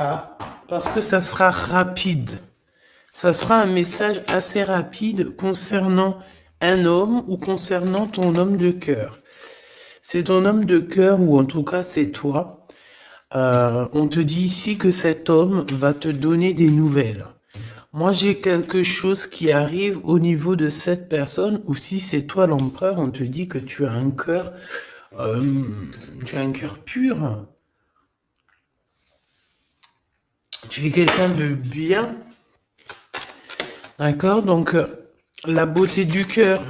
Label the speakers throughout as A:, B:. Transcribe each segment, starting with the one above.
A: Ah, parce que ça sera rapide. Ça sera un message assez rapide concernant un homme ou concernant ton homme de cœur. C'est ton homme de cœur ou en tout cas c'est toi. On te dit ici que cet homme va te donner des nouvelles. Moi, j'ai quelque chose qui arrive au niveau de cette personne, ou si c'est toi l'empereur, on te dit que euh, tu as un cœur pur. Tu es quelqu'un de bien, d'accord? Donc, la beauté du cœur,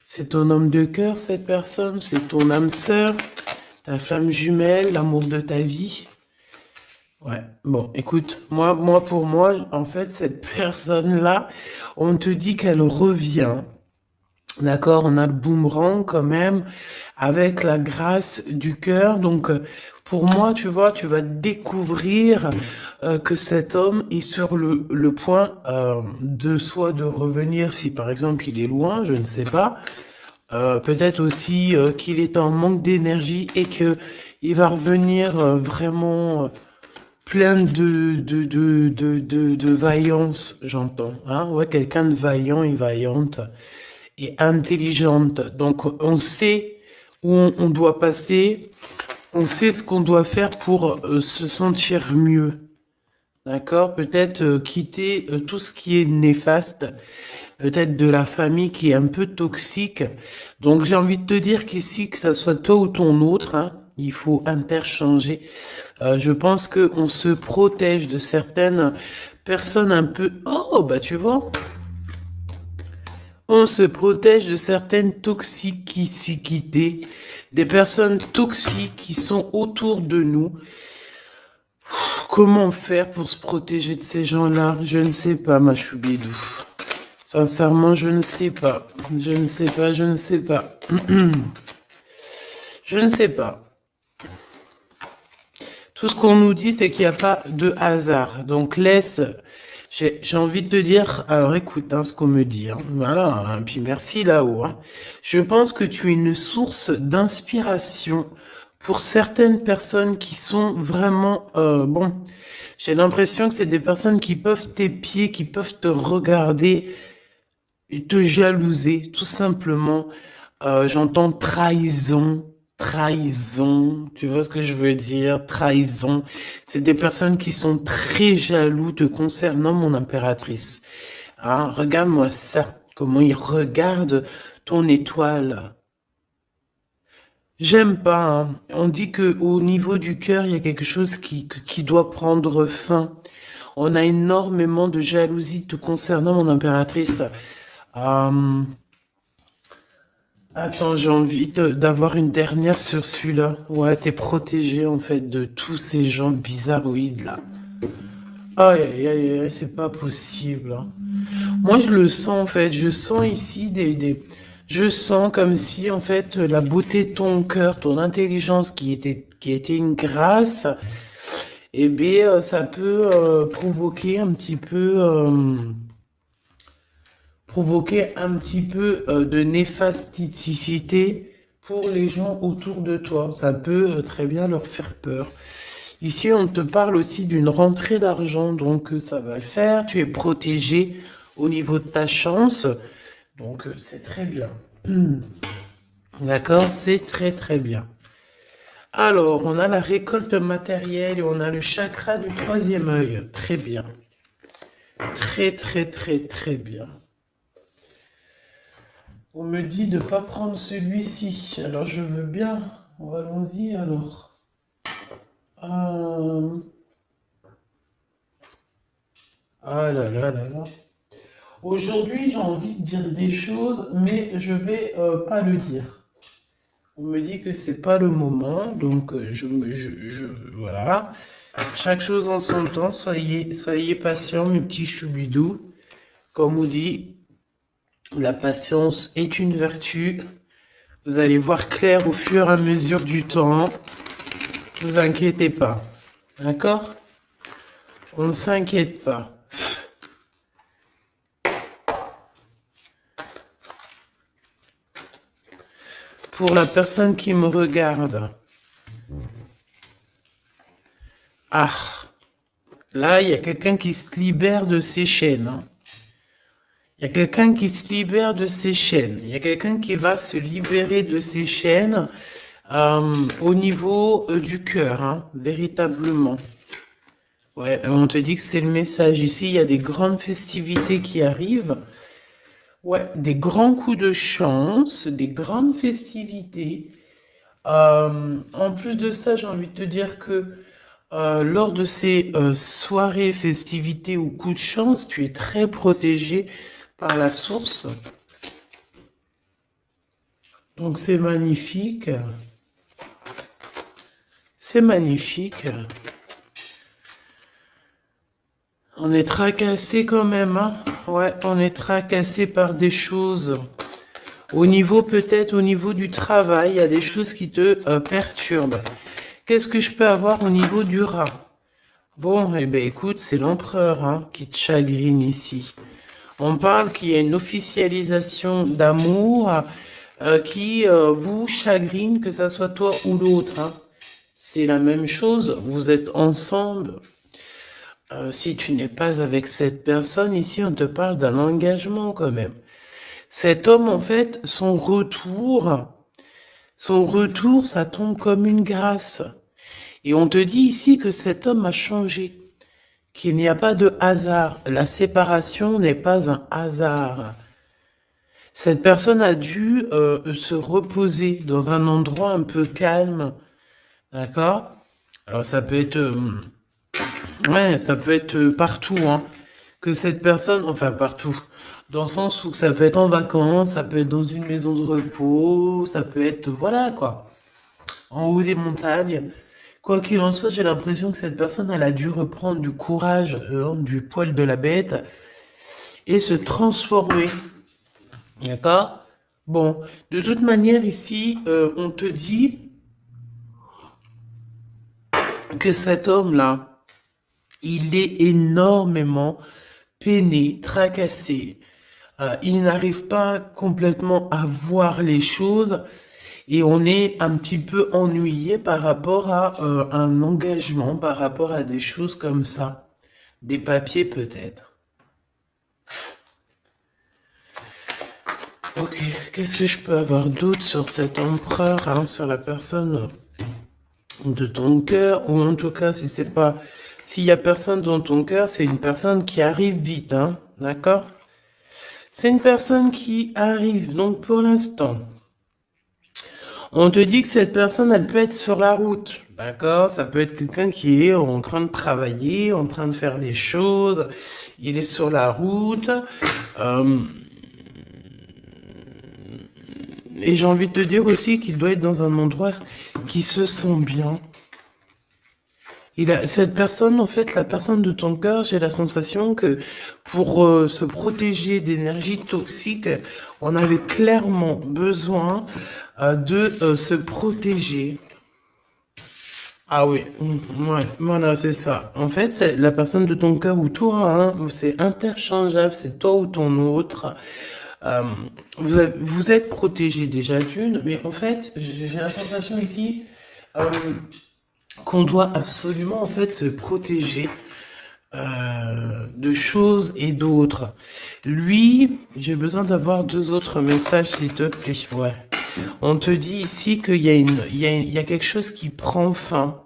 A: c'est ton homme de cœur, cette personne, c'est ton âme sœur, ta flamme jumelle, l'amour de ta vie. Ouais, bon, écoute, pour moi, en fait, cette personne-là, on te dit qu'elle revient. D'accord, on a le boomerang quand même avec la grâce du cœur. Donc, pour moi, tu vois, tu vas découvrir que cet homme est sur le point de soit de revenir si par exemple il est loin, je ne sais pas. Peut-être aussi qu'il est en manque d'énergie et que il va revenir vraiment plein de vaillance, j'entends. Hein, ouais, quelqu'un de vaillant et vaillante et intelligente. Donc, on sait où on doit passer, on sait ce qu'on doit faire pour se sentir mieux. D'accord? Peut-être quitter tout ce qui est néfaste, peut-être de la famille qui est un peu toxique. Donc, j'ai envie de te dire qu'ici, que ça soit toi ou ton autre, hein, il faut interchanger. Je pense que on se protège de certaines personnes un peu... Oh, bah tu vois, on se protège de certaines toxicités, des personnes toxiques qui sont autour de nous. Comment faire pour se protéger de ces gens-là? Je ne sais pas, ma choubidou. Sincèrement, je ne sais pas. Je ne sais pas, je ne sais pas. Je ne sais pas. Tout ce qu'on nous dit, c'est qu'il n'y a pas de hasard. Donc laisse, j'ai envie de te dire, alors écoute hein, ce qu'on me dit. Hein. Voilà, hein, puis merci là-haut. Hein. Je pense que tu es une source d'inspiration pour certaines personnes qui sont vraiment... bon, j'ai l'impression que c'est des personnes qui peuvent t'épier, qui peuvent te regarder et te jalouser, tout simplement. J'entends trahison, trahison, tu vois ce que je veux dire, trahison. C'est des personnes qui sont très jaloux te concernant, mon impératrice. Hein, regarde-moi ça, comment ils regardent ton étoile. J'aime pas, hein. On dit que au niveau du cœur, il y a quelque chose qui doit prendre fin. On a énormément de jalousie te concernant, mon impératrice. Euh, Attends, j'ai envie d'avoir une dernière sur celui-là. Ouais, t'es protégé en fait de tous ces gens bizarroïdes là. Aïe, aïe, aïe, aïe, c'est pas possible. Hein. Moi, je le sens en fait. Je sens ici je sens comme si en fait la beauté de ton cœur, ton intelligence qui était une grâce, eh bien, ça peut provoquer un petit peu. Provoquer un petit peu de néfasticité pour les gens autour de toi. Ça peut très bien leur faire peur. Ici, on te parle aussi d'une rentrée d'argent, donc ça va le faire. Tu es protégé au niveau de ta chance, donc c'est très bien. D'accord? C'est très très bien. Alors, on a la récolte matérielle et on a le chakra du troisième œil. Très bien. Très très très très bien. On me dit de ne pas prendre celui-ci. Alors je veux bien. Allons-y alors. Euh, Ah là là là là. Aujourd'hui j'ai envie de dire des choses, mais je vais pas le dire. On me dit que c'est pas le moment, donc voilà. Chaque chose en son temps. Soyez patients, mes petits choubidous. Comme on dit, la patience est une vertu. Vous allez voir clair au fur et à mesure du temps. Ne vous inquiétez pas. D'accord? On ne s'inquiète pas. Pour la personne qui me regarde. Ah, Là, il y a quelqu'un qui se libère de ses chaînes, hein. Il y a quelqu'un qui se libère de ses chaînes. Il y a quelqu'un qui va se libérer de ses chaînes au niveau du cœur, hein, véritablement. Ouais, on te dit que c'est le message. Ici, il y a des grandes festivités qui arrivent. Ouais, des grands coups de chance, des grandes festivités. En plus de ça, j'ai envie de te dire que lors de ces soirées, festivités ou coups de chance, tu es très protégé par la source. Donc c'est magnifique. C'est magnifique. On est tracassé quand même, hein. Ouais, on est tracassé par des choses. Au niveau, peut-être au niveau du travail, il y a des choses qui te perturbent. Qu'est-ce que je peux avoir au niveau du rat? Bon, eh ben écoute, c'est l'empereur hein, qui te chagrine ici. On parle qu'il y a une officialisation d'amour qui vous chagrine, que ça soit toi ou l'autre, hein. C'est la même chose, vous êtes ensemble. Si tu n'es pas avec cette personne, ici on te parle d'un engagement quand même. Cet homme, en fait, son retour, ça tombe comme une grâce. Et on te dit ici que cet homme a changé, qu'il n'y a pas de hasard. La séparation n'est pas un hasard. Cette personne a dû se reposer dans un endroit un peu calme, d'accord? Alors ça peut être, ouais, ça peut être partout, hein. Que cette personne, enfin partout, dans le sens où ça peut être en vacances, ça peut être dans une maison de repos, ça peut être, voilà quoi, en haut des montagnes. Quoi qu'il en soit, j'ai l'impression que cette personne, elle a dû reprendre du courage, du poil de la bête, et se transformer. D'accord? Bon, de toute manière, ici, on te dit que cet homme-là, il est énormément peiné, tracassé. Il n'arrive pas complètement à voir les choses et on est un petit peu ennuyé par rapport à un engagement, par rapport à des choses comme ça. Des papiers peut-être. Ok, qu'est-ce que je peux avoir d'autre sur cet empereur, hein, sur la personne de ton cœur, ou en tout cas, si c'est pas, s'il y a personne dans ton cœur, c'est une personne qui arrive vite, hein, d'accord? C'est une personne qui arrive, donc pour l'instant, on te dit que cette personne, elle peut être sur la route, d'accord? Ça peut être quelqu'un qui est en train de travailler, en train de faire des choses, il est sur la route, et j'ai envie de te dire aussi qu'il doit être dans un endroit qui se sent bien. Cette personne, en fait, la personne de ton cœur, j'ai la sensation que pour se protéger d'énergie toxique, on avait clairement besoin de se protéger. Ah oui, ouais, voilà, c'est ça. En fait, c'est la personne de ton cœur ou toi, hein, c'est interchangeable, c'est toi ou ton autre. Euh, vous êtes protégé déjà d'une, mais en fait, j'ai la sensation ici qu'on doit absolument en fait se protéger de choses et d'autres. Lui, j'ai besoin d'avoir deux autres messages s'il te plaît. Ouais. On te dit ici qu'il y a il y a quelque chose qui prend fin.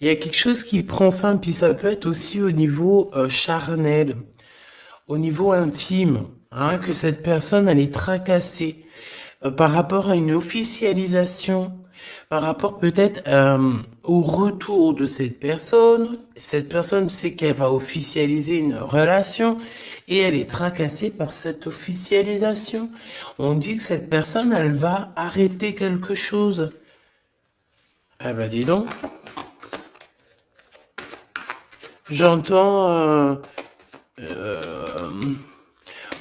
A: Il y a quelque chose qui prend fin, puis ça peut être aussi au niveau charnel, au niveau intime, hein, que cette personne elle est tracassée par rapport à une officialisation, par rapport peut-être au retour de cette personne. Cette personne sait qu'elle va officialiser une relation et elle est tracassée par cette officialisation. On dit que cette personne, elle va arrêter quelque chose. Ah bah dis donc. J'entends...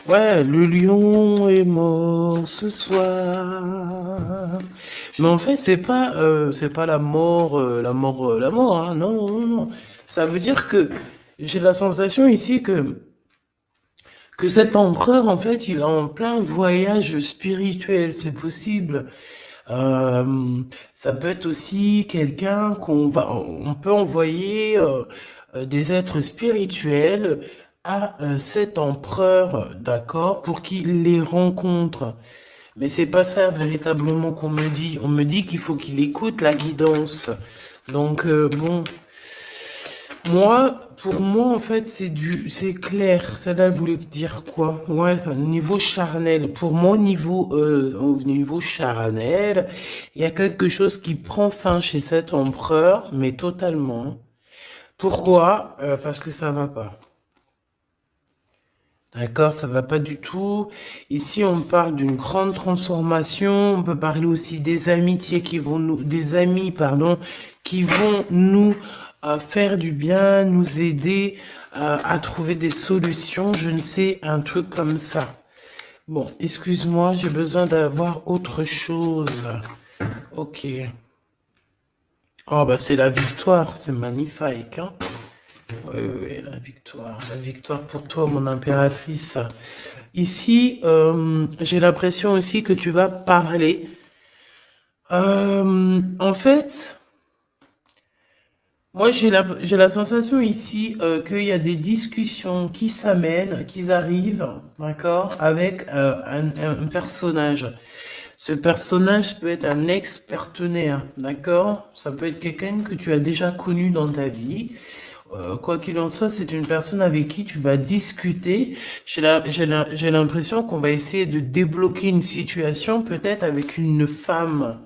A: ouais, le lion est mort ce soir. Mais en fait, c'est pas la mort, hein. Non, non, non. Ça veut dire que j'ai la sensation ici que cet empereur, en fait, il est en plein voyage spirituel. C'est possible. Ça peut être aussi quelqu'un on peut envoyer des êtres spirituels à cet empereur, d'accord, pour qu'il les rencontre. Mais c'est pas ça véritablement qu'on me dit. On me dit qu'il faut qu'il écoute la guidance. Donc bon, pour moi en fait c'est clair. Ça voulait dire quoi? Ouais, au niveau charnel. Pour moi au niveau charnel, il y a quelque chose qui prend fin chez cet empereur, mais totalement. Pourquoi? Parce que ça va pas. D'accord, ça va pas du tout. Ici, on parle d'une grande transformation. On peut parler aussi des amitiés des amis, pardon, qui vont nous faire du bien, nous aider à trouver des solutions. Je ne sais, un truc comme ça. Bon, excuse-moi, j'ai besoin d'avoir autre chose. Ok. Oh, bah, c'est la victoire. C'est magnifique, hein. Oui, oui, la victoire pour toi, mon impératrice. Ici, j'ai l'impression aussi que tu vas parler. En fait, moi, j'ai la sensation ici qu'il y a des discussions qui s'amènent, qui arrivent, d'accord, avec un personnage. Ce personnage peut être un ex-partenaire, d'accord? Ça peut être quelqu'un que tu as déjà connu dans ta vie. Quoi qu'il en soit, c'est une personne avec qui tu vas discuter. J'ai l'impression qu'on va essayer de débloquer une situation, peut-être avec une femme.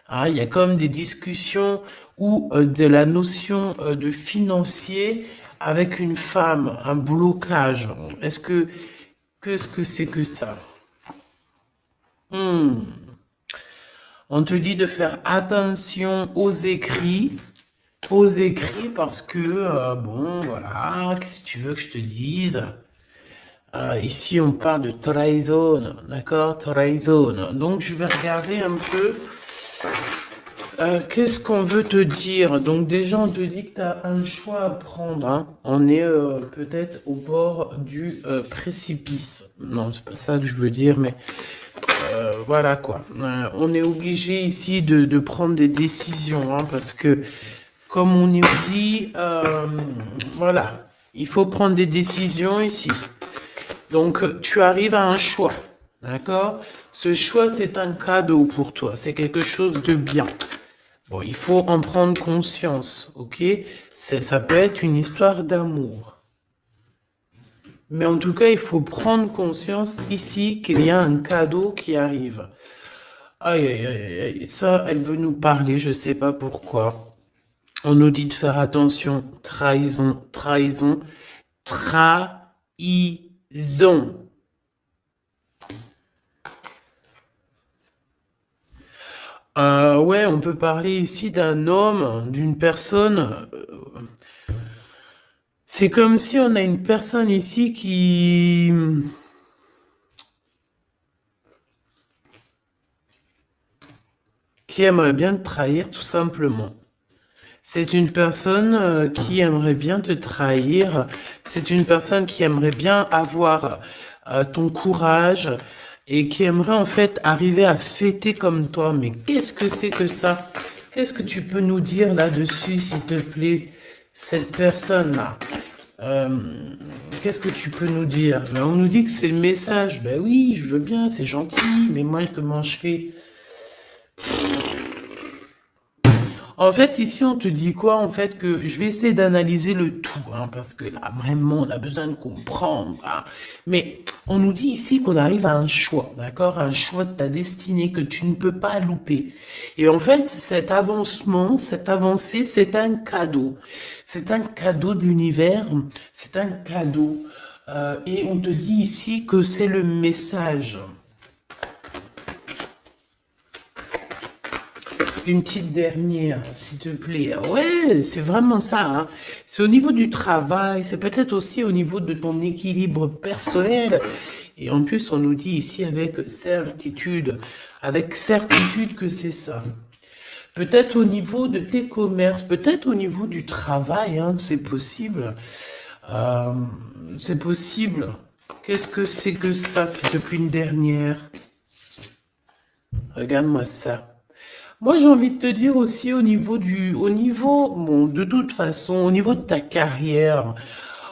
A: Ah, il y a comme des discussions ou de la notion de financier avec une femme, un blocage. Qu'est-ce que c'est que ça? On te dit de faire attention aux écrits parce que, bon, voilà, qu'est-ce que tu veux que je te dise? Ici, on parle de trahison, d'accord? Trahison. Donc, je vais regarder un peu. Qu'est-ce qu'on veut te dire? Donc, déjà, on te dit que tu as un choix à prendre, hein. On est peut-être au bord du précipice. Non, c'est pas ça que je veux dire, mais voilà quoi. On est obligé ici de prendre des décisions, hein, parce que comme on nous dit, voilà, il faut prendre des décisions ici. Donc, tu arrives à un choix, d'accord? Ce choix, c'est un cadeau pour toi, c'est quelque chose de bien. Bon, il faut en prendre conscience, ok? Ça peut être une histoire d'amour. Mais en tout cas, il faut prendre conscience ici qu'il y a un cadeau qui arrive. Aïe, aïe, aïe, aïe, ça, elle veut nous parler, je sais pas pourquoi. On nous dit de faire attention. Trahison, trahison, trahison. Ouais, on peut parler ici d'un homme, d'une personne. C'est comme si on a une personne ici qui aimerait bien te trahir, tout simplement. C'est une personne qui aimerait bien te trahir. C'est une personne qui aimerait bien avoir ton courage et qui aimerait en fait arriver à fêter comme toi. Mais qu'est-ce que c'est que ça? Qu'est-ce que tu peux nous dire là-dessus, s'il te plaît, cette personne-là? Qu'est-ce que tu peux nous dire? Ben, on nous dit que c'est le message. Ben oui, je veux bien, c'est gentil, mais moi, comment je fais? En fait, ici, on te dit quoi? En fait, que je vais essayer d'analyser le tout, hein, parce que là, vraiment, on a besoin de comprendre, hein. Mais on nous dit ici qu'on arrive à un choix, d'accord? Un choix de ta destinée que tu ne peux pas louper. Et en fait, cet avancement, cette avancée, c'est un cadeau. C'est un cadeau de l'univers, c'est un cadeau. Et on te dit ici que c'est le message. Une petite dernière, s'il te plaît. Ouais, c'est vraiment ça, hein. C'est au niveau du travail, c'est peut-être aussi au niveau de ton équilibre personnel. Et en plus, on nous dit ici avec certitude que c'est ça. Peut-être au niveau de tes commerces, peut-être au niveau du travail, hein, c'est possible. Euh, c'est possible. Qu'est-ce que c'est que ça, s'il te plaît, une dernière? Regarde-moi ça. Moi, j'ai envie de te dire aussi bon, de toute façon, au niveau de ta carrière,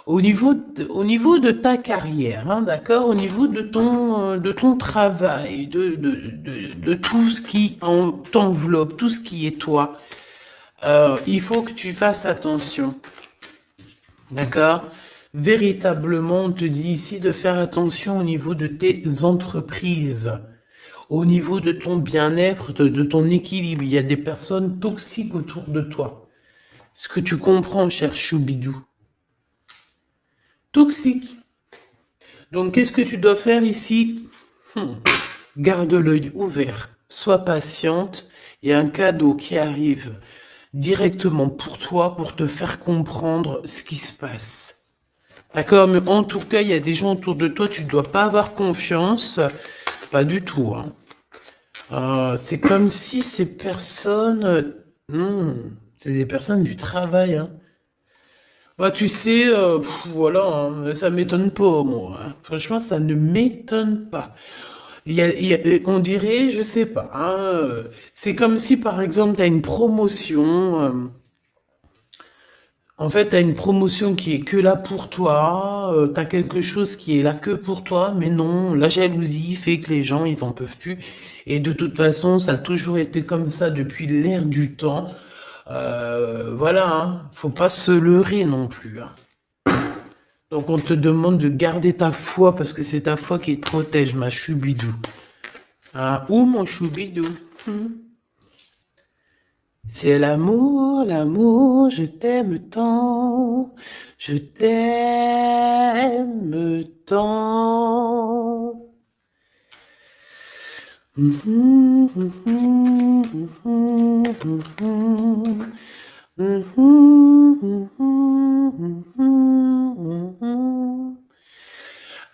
A: au niveau de ta carrière, hein, d'accord, au niveau de ton travail, de tout ce qui t'enveloppe, tout ce qui est toi, il faut que tu fasses attention, d'accord? Véritablement, on te dit ici de faire attention au niveau de tes entreprises. Au niveau de ton bien-être, de ton équilibre, il y a des personnes toxiques autour de toi. Est-ce que tu comprends, cher Choubidou? Toxique. Donc, qu'est-ce que tu dois faire ici? Garde l'œil ouvert. Sois patiente. Il y a un cadeau qui arrive directement pour toi pour te faire comprendre ce qui se passe. D'accord? Mais en tout cas, il y a des gens autour de toi, tu ne dois pas avoir confiance. Pas du tout, hein. C'est comme si ces personnes... c'est des personnes du travail, hein. Bah, tu sais, voilà, hein, ça m'étonne pas, moi, hein. Franchement, ça ne m'étonne pas. On dirait, je sais pas, hein, c'est comme si, par exemple, tu as une promotion. En fait, tu as une promotion qui est que là pour toi, tu as quelque chose qui est là que pour toi, mais non, la jalousie fait que les gens, ils en peuvent plus. Et de toute façon, ça a toujours été comme ça depuis l'ère du temps. Voilà, hein, faut pas se leurrer non plus, hein. Donc on te demande de garder ta foi parce que c'est ta foi qui te protège, ma choubidou. Ah, ou mon choubidou. C'est l'amour, l'amour, je t'aime tant, je t'aime tant.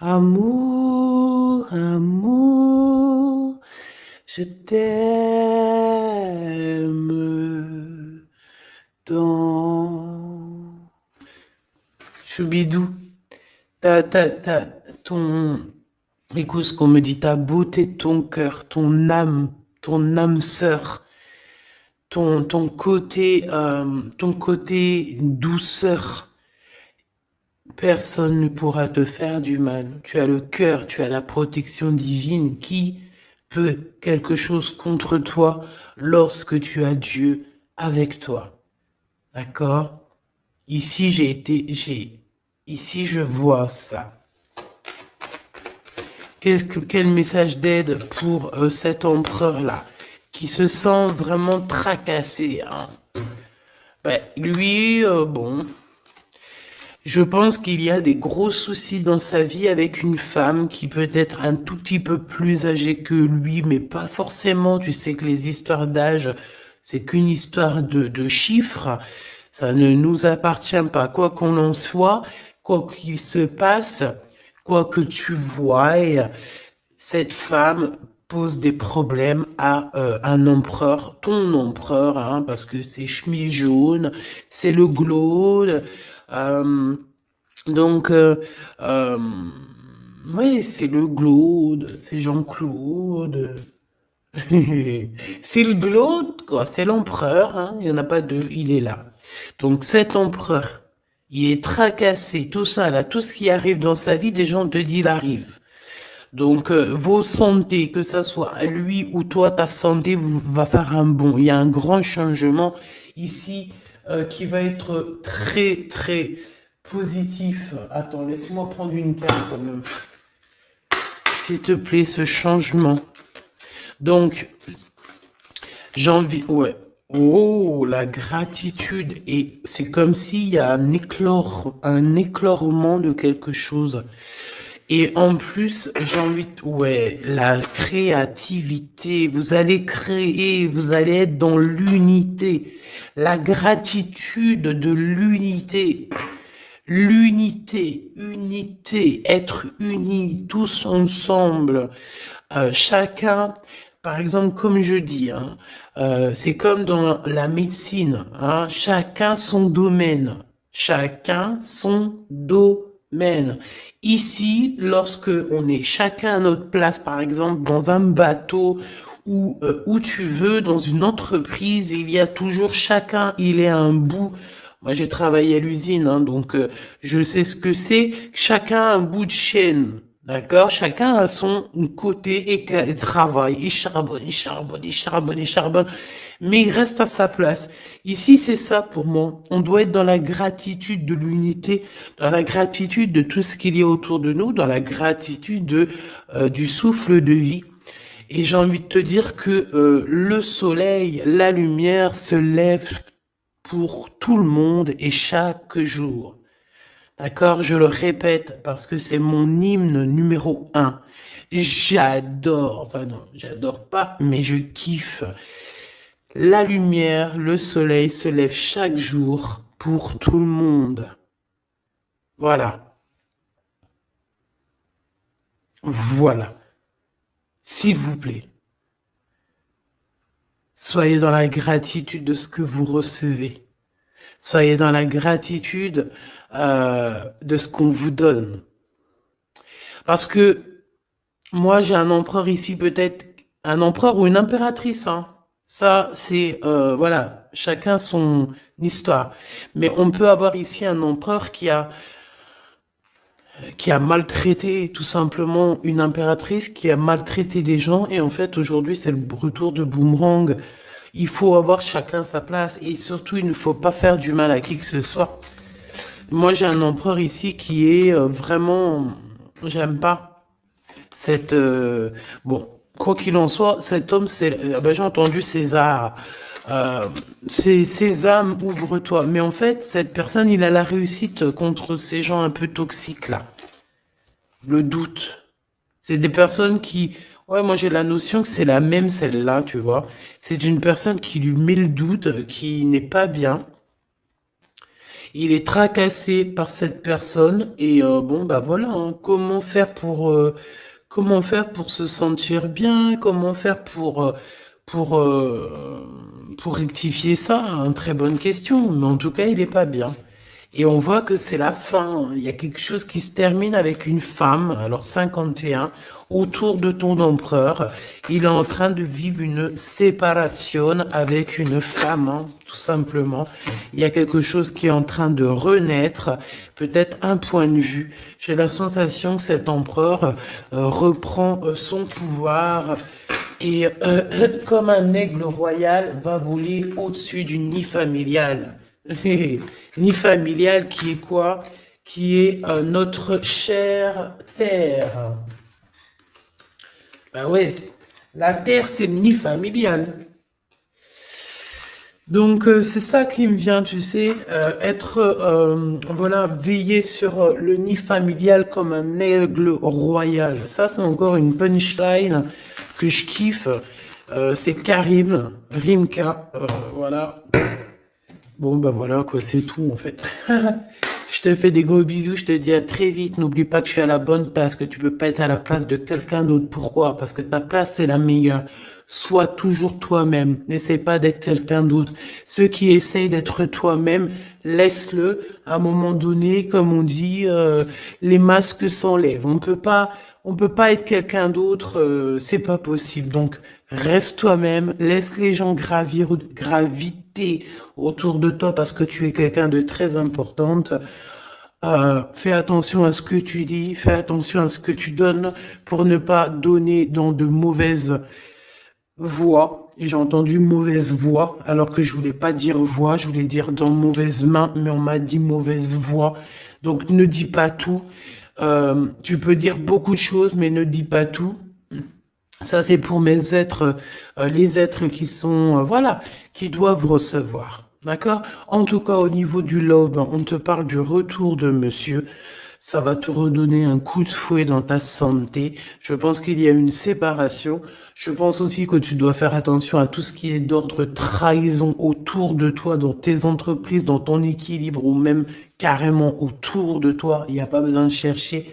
A: Amour, amour, je t'aime tant. Choubidou, ta, ton, écoute ce qu'on me dit, ta beauté de ton cœur, ton âme sœur, ton côté douceur. Personne ne pourra te faire du mal. Tu as le cœur, tu as la protection divine. Qui peut quelque chose contre toi lorsque tu as Dieu avec toi? D'accord? Ici, ici, je vois ça. Quel message d'aide pour cet empereur-là, qui se sent vraiment tracassé, hein? Ben, lui, bon, je pense qu'il y a des gros soucis dans sa vie avec une femme qui peut être un tout petit peu plus âgée que lui, mais pas forcément. Tu sais que les histoires d'âge, c'est qu'une histoire de chiffres. Ça ne nous appartient pas. Quoi qu'on en soit, quoi qu'il se passe, quoi que tu vois, cette femme pose des problèmes à un empereur, ton empereur, hein, parce que c'est chemise jaune, c'est le glaude. euh, donc, oui, c'est le Glaude, c'est Jean-Claude. C'est le Glaude, quoi, c'est l'empereur, hein, il n'y en a pas deux, il est là. Donc cet empereur, il est tracassé, tout ça, là, tout ce qui arrive dans sa vie, des gens te disent, il arrive. Donc, vos santé, que ça soit lui ou toi, ta santé va faire un bond. Il y a un grand changement ici qui va être très, très positif. Attends, laisse-moi prendre une carte quand même. S'il te plaît, ce changement. Donc, j'ai envie... Ouais. Oh, la gratitude. Et c'est comme s'il y a un éclorement de quelque chose. Et en plus, j'ai envie de... Ouais, la créativité. Vous allez créer, vous allez être dans l'unité. La gratitude de l'unité. L'unité, unité, être unis, tous ensemble. Chacun, par exemple, comme je dis, hein, c'est comme dans la médecine, hein, chacun son domaine. Chacun son domaine. Ici, lorsque on est chacun à notre place, par exemple, dans un bateau ou où tu veux, dans une entreprise, il y a toujours chacun, il est à un bout. Moi, j'ai travaillé à l'usine, hein, donc je sais ce que c'est. Chacun a un bout de chaîne, d'accord? Chacun a son côté et il travaille, il charbonne, il charbonne, il charbonne, il charbonne, mais il reste à sa place. Ici, c'est ça pour moi. On doit être dans la gratitude de l'unité, dans la gratitude de tout ce qu'il y a autour de nous, dans la gratitude du souffle de vie. Et j'ai envie de te dire que le soleil, la lumière se lève pour tout le monde et chaque jour. D'accord? Je le répète parce que c'est mon hymne numéro un. J'adore, enfin non, j'adore pas, mais je kiffe. La lumière, le soleil se lève chaque jour pour tout le monde. Voilà. Voilà. S'il vous plaît. Soyez dans la gratitude de ce que vous recevez. Soyez dans la gratitude de ce qu'on vous donne. Parce que moi, j'ai un empereur ici, peut-être un empereur ou une impératrice. Hein. Ça, c'est, voilà, chacun son histoire. Mais on peut avoir ici un empereur qui a maltraité tout simplement une impératrice, qui a maltraité des gens. Et en fait, aujourd'hui, c'est le retour de boomerang. Il faut avoir chacun sa place. Et surtout, il ne faut pas faire du mal à qui que ce soit. Moi, j'ai un empereur ici qui est vraiment... J'aime pas cette... bon, quoi qu'il en soit, cet homme, c'est... ben, j'ai entendu César. C'est Sésame, ouvre-toi. Mais en fait, cette personne, il a la réussite contre ces gens un peu toxiques, là. Le doute. C'est des personnes qui... Ouais, moi, j'ai la notion que c'est la même, celle-là, tu vois. C'est une personne qui lui met le doute, qui n'est pas bien. Il est tracassé par cette personne et bon bah voilà, hein, comment faire pour se sentir bien, comment faire pour pour rectifier ça, hein, très bonne question, mais en tout cas, il est pas bien. Et on voit que c'est la fin. Il y a quelque chose qui se termine avec une femme, alors 51, autour de ton empereur. Il est en train de vivre une séparation avec une femme, hein, tout simplement. Il y a quelque chose qui est en train de renaître, peut-être un point de vue. J'ai la sensation que cet empereur reprend son pouvoir et, comme un aigle royal, va voler au-dessus du nid familial. Nid familial qui est quoi? Qui est notre chère terre. Ben ouais, la terre c'est le nid familial. Donc c'est ça qui me vient, tu sais, être, voilà, veiller sur le nid familial comme un aigle royal. Ça c'est encore une punchline que je kiffe. C'est Karim, Rimka, voilà. Bon, bah voilà, quoi, c'est tout, en fait. Je te fais des gros bisous, je te dis à très vite. N'oublie pas que je suis à la bonne place, que tu peux pas être à la place de quelqu'un d'autre. Pourquoi? Parce que ta place, c'est la meilleure. Sois toujours toi-même. N'essaie pas d'être quelqu'un d'autre. Ceux qui essayent d'être toi-même, laisse-le. À un moment donné, comme on dit, les masques s'enlèvent. On peut pas être quelqu'un d'autre, c'est pas possible. Donc, reste toi-même, laisse les gens graviter autour de toi parce que tu es quelqu'un de très importante. Fais attention à ce que tu dis, fais attention à ce que tu donnes pour ne pas donner dans de mauvaises voix. J'ai entendu mauvaise voix alors que je voulais pas dire voix, je voulais dire dans mauvaise main, mais on m'a dit mauvaise voix. Donc ne dis pas tout. Tu peux dire beaucoup de choses, mais ne dis pas tout. Ça, c'est pour mes êtres, les êtres qui sont, voilà, qui doivent recevoir. D'accord? En tout cas, au niveau du love, ben, on te parle du retour de monsieur. Ça va te redonner un coup de fouet dans ta santé. Je pense qu'il y a une séparation. Je pense aussi que tu dois faire attention à tout ce qui est d'ordre trahison autour de toi, dans tes entreprises, dans ton équilibre ou même carrément autour de toi. Il n'y a pas besoin de chercher.